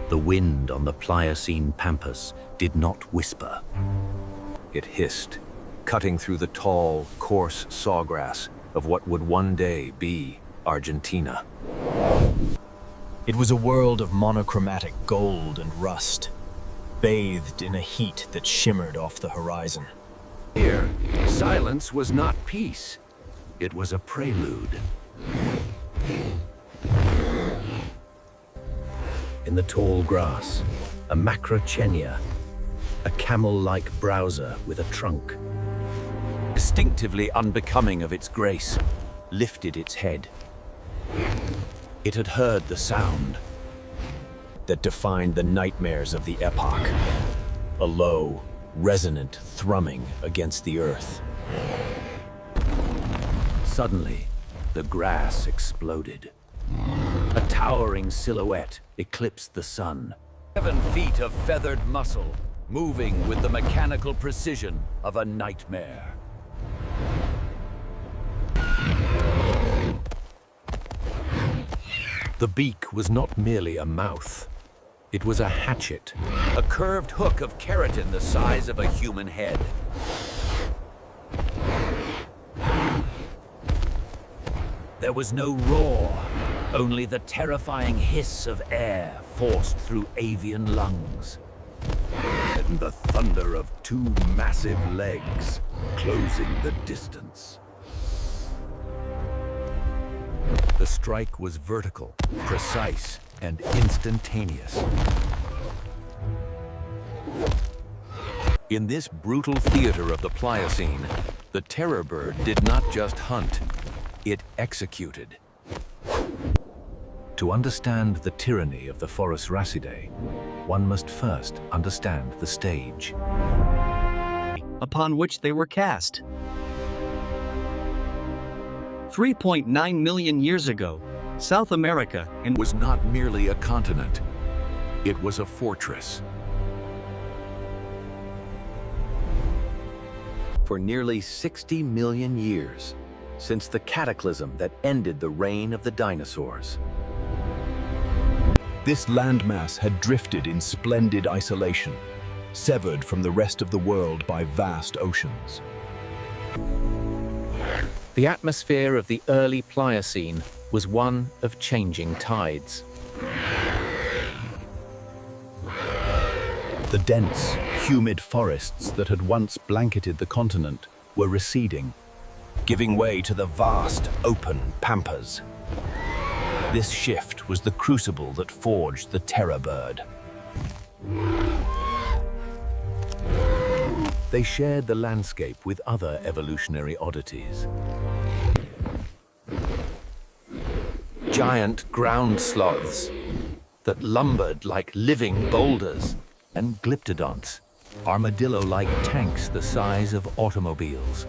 The wind on the Pliocene pampas did not whisper. It hissed, cutting through the tall, coarse sawgrass of what would one day be Argentina. It was a world of monochromatic gold and rust, bathed in a heat that shimmered off the horizon. Here, silence was not peace. It was a prelude. In the tall grass, a macrochenia, a camel-like browser with a trunk, distinctively unbecoming of its grace, lifted its head. It had heard the sound that defined the nightmares of the epoch, a low, resonant thrumming against the earth. Suddenly, the grass exploded. A towering silhouette eclipsed the sun. 7 feet of feathered muscle, moving with the mechanical precision of a nightmare. The beak was not merely a mouth. It was a hatchet, a curved hook of keratin the size of a human head. There was no roar, only the terrifying hiss of air forced through avian lungs. And the thunder of 2 massive legs closing the distance. The strike was vertical, precise, and instantaneous. In this brutal theater of the Pliocene, the terror bird did not just hunt, it executed. To understand the tyranny of the Phorusrhacidae, one must first understand the stage upon which they were cast. 3.9 million years ago, South America was not merely a continent, it was a fortress. For nearly 60 million years, since the cataclysm that ended the reign of the dinosaurs, this landmass had drifted in splendid isolation, severed from the rest of the world by vast oceans. the atmosphere of the early Pliocene was one of changing tides. The dense, humid forests that had once blanketed the continent were receding, giving way to the vast, open pampas. This shift was the crucible that forged the terror bird. They shared the landscape with other evolutionary oddities. Giant ground sloths that lumbered like living boulders, and glyptodonts, armadillo-like tanks the size of automobiles.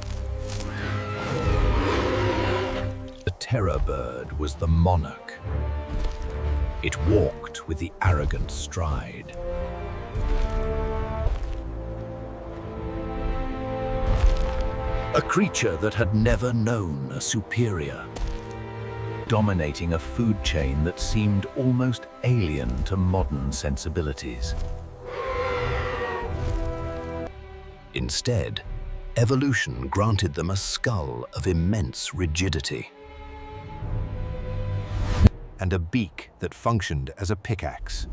The terror bird was the monarch. It walked with the arrogant stride. A creature that had never known a superior, dominating a food chain that seemed almost alien to modern sensibilities. Instead, evolution granted them a skull of immense rigidity and a beak that functioned as a pickaxe.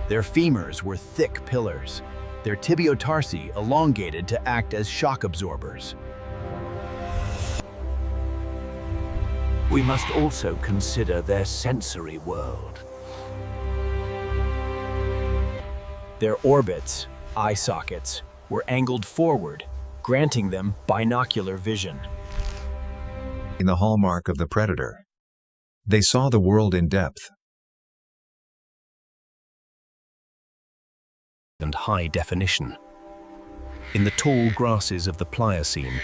Their femurs were thick pillars, their tibiotarsi elongated to act as shock absorbers. We must also consider their sensory world. Their orbits, eye sockets, were angled forward, granting them binocular vision. In the hallmark of the predator, they saw the world in depth and high definition. In the tall grasses of the Pliocene,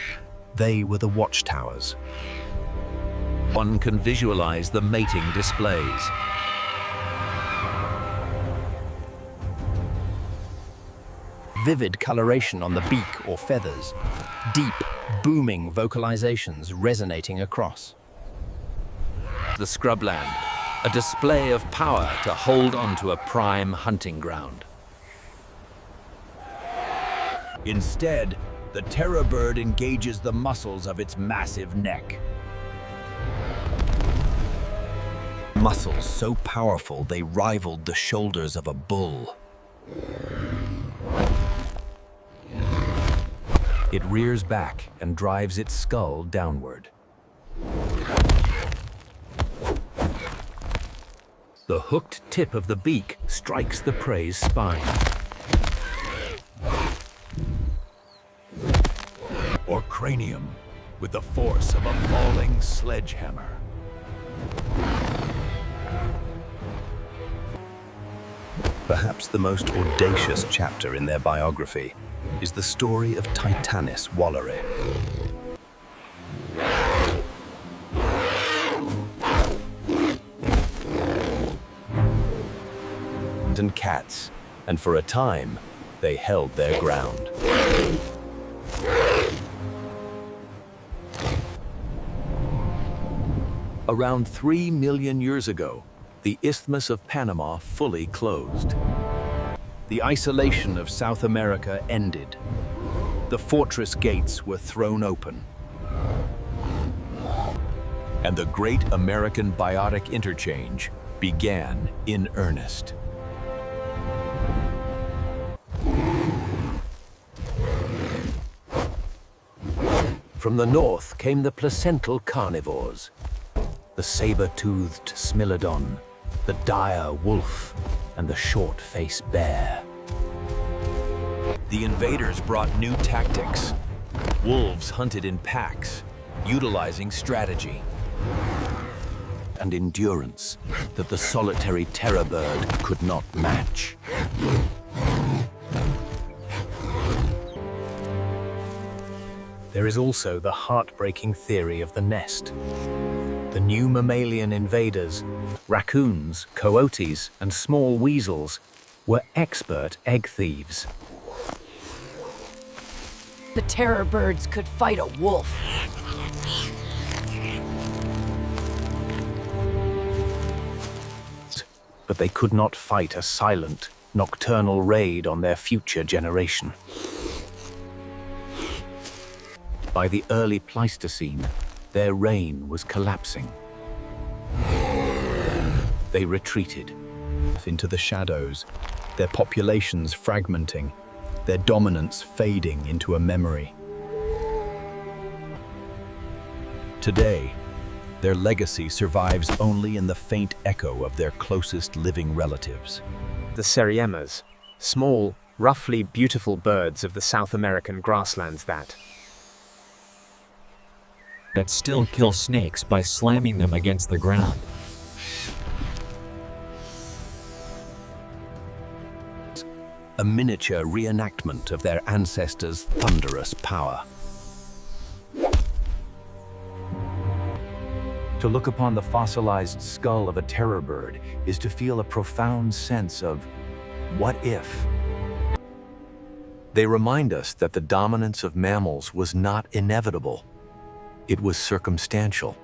they were the watchtowers. One can visualize the mating displays. Vivid coloration on the beak or feathers, deep, booming vocalizations resonating across. the scrubland, a display of power to hold onto a prime hunting ground. Instead, the terror bird engages the muscles of its massive neck. Muscles so powerful they rivaled the shoulders of a bull. It rears back and drives its skull downward. The hooked tip of the beak strikes the prey's spine. Or cranium, with the force of a falling sledgehammer. Perhaps the most audacious chapter in their biography is the story of Titanis Walleri. And cats, and for a time, they held their ground. Around 3 million years ago, the Isthmus of Panama fully closed. The isolation of South America ended. The fortress gates were thrown open. And the great American biotic interchange began in earnest. From the north came the placental carnivores, the saber-toothed Smilodon, the dire wolf, and the short-faced bear. The invaders brought new tactics. Wolves hunted in packs, utilizing strategy and endurance that the solitary terror bird could not match. There is also the heartbreaking theory of the nest. The new mammalian invaders, raccoons, coyotes, and small weasels, were expert egg thieves. The terror birds could fight a wolf. But they could not fight a silent, nocturnal raid on their future generation. By the early Pleistocene, their reign was collapsing. They retreated into the shadows, their populations fragmenting, their dominance fading into a memory. Today, their legacy survives only in the faint echo of their closest living relatives. The seriemas, small, roughly beautiful birds of the South American grasslands that still kill snakes by slamming them against the ground. A miniature reenactment of their ancestors' thunderous power. To look upon the fossilized skull of a terror bird is to feel a profound sense of what if. They remind us that the dominance of mammals was not inevitable. It was circumstantial.